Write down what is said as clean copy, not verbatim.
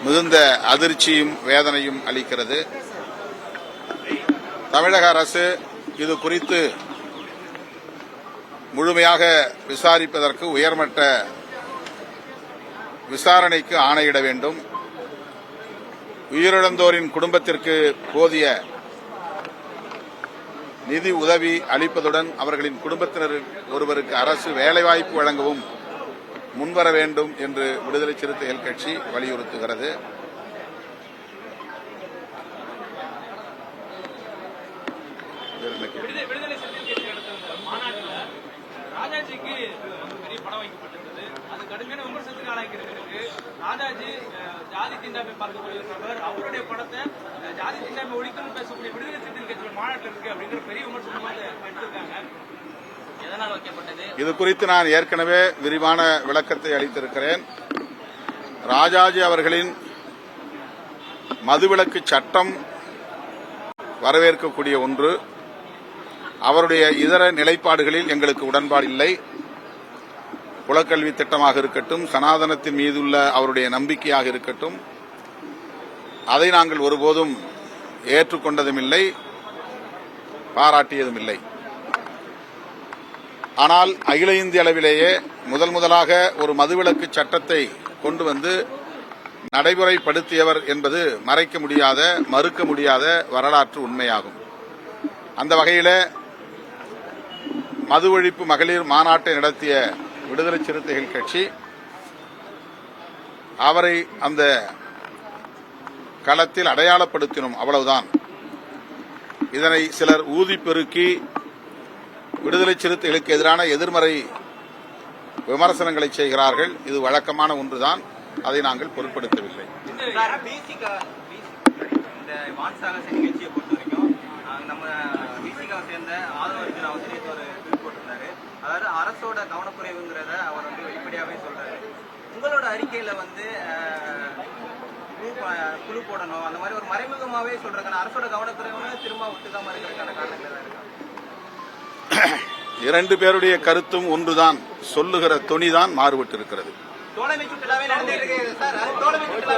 மிகுந்த அதிர்ச்சியும் வேதனையும் அளிக்கிறது. தமிழக அரசு இது குறித்து முழுமையாக விசாரிப்பதற்கு உயர்மட்ட விசாரணைக்கு ஆணையிட வேண்டும். உயிரிழந்தோரின் குடும்பத்திற்கு போதிய நிதி உதவி அளிப்பதுடன் அவர்களின் குடும்பத்தினர் ஒருவருக்கு அரசு வேலைவாய்ப்பு வழங்கவும் முன்வர வேண்டும் என்று விடுதலை சிறுத்தைகள் கட்சி வலியுறுத்துகிறது. ராஜாஜிக்கு பெரிய படம் வைக்கப்பட்டிருந்தது. அது கடுமையான விமர்சனத்துக்கு ஆளாக்கிறது. ராஜாஜி ஜாதி தீண்டாமை பார்க்கக்கூடிய நபர், அவருடைய படத்தை ஜாதி தீண்டாமை ஒழிக்கணும்னு பேசக்கூடிய விடுதலை சிறுத்தைகள் கட்சியோட மாநாட்டில் இருக்கு அப்படிங்கிற பெரிய விமர்சனமா எடுத்திருக்காங்க. எதனால் வைக்கப்பட்டது? இது குறித்து நான் ஏற்கனவே விரிவான விளக்கத்தை அளித்திருக்கிறேன். ராஜாஜி அவர்களின் மதுவிலக்கு சட்டம் வரவேற்கக்கூடிய ஒன்று. அவருடைய இதர நிலைப்பாடுகளில் எங்களுக்கு உடன்பாடு இல்லை. குலக்கல்வி திட்டமாக இருக்கட்டும், சனாதனத்தின் மீதுள்ள அவருடைய நம்பிக்கையாக இருக்கட்டும், அதை நாங்கள் ஒருபோதும் ஏற்றுக்கொண்டதும் இல்லை, பாராட்டியதும் இல்லை. ஆனால் அகில இந்திய அளவிலேயே முதலாக ஒரு மதுவிலக்கு சட்டத்தை கொண்டு வந்து நடைமுறைப்படுத்தியவர் என்பது மறைக்க முடியாத, மறுக்க முடியாத வரலாற்று உண்மையாகும். அந்த வகையில் மது ஒழிப்பு மகளிர் மாநாட்டை நடத்திய விடுதலை சிறுத்தைகள் கட்சி அவரை அந்த களத்தில் அடையாளப்படுத்தினோம், அவ்வளவுதான். இதனை சிலர் ஊதி பெருக்கி விடுதலை சிறுத்தைகளுக்கு எதிரான எதிர்மறை விமர்சனங்களை செய்கிறார்கள். இது வழக்கமான ஒன்றுதான். அதை நாங்கள் பொருட்படுத்தவில்லை. நம்ம பிசிகாவை சேர்ந்த ஆதரவு அவசியத்தை ஒரு ட்வீட் போட்டிருந்தாரு. அதாவது அரசோட கவனக்குறைவுங்கிறத அவர் வந்து வெளிப்படையாவே சொல்றாரு. உங்களோட அறிக்கையில வந்து குழு போடணும் அந்த மாதிரி ஒரு மறைமுகமாவே சொல்றாங்க. அரசோட கவனக்குறைவுன்னு திரும்ப ஒத்துக்காம இருக்கிறதுக்கான காரணங்கள் தான் இருக்கா? இரண்டு பேருடைய கருத்தும் ஒன்றுதான், சொல்லுகிற தொனிதான் மாறுபட்டு இருக்கிறது. தோழமை சுற்றுலாவே நடந்துட்டு இருக்கு சார். தோழமை சுற்றுலா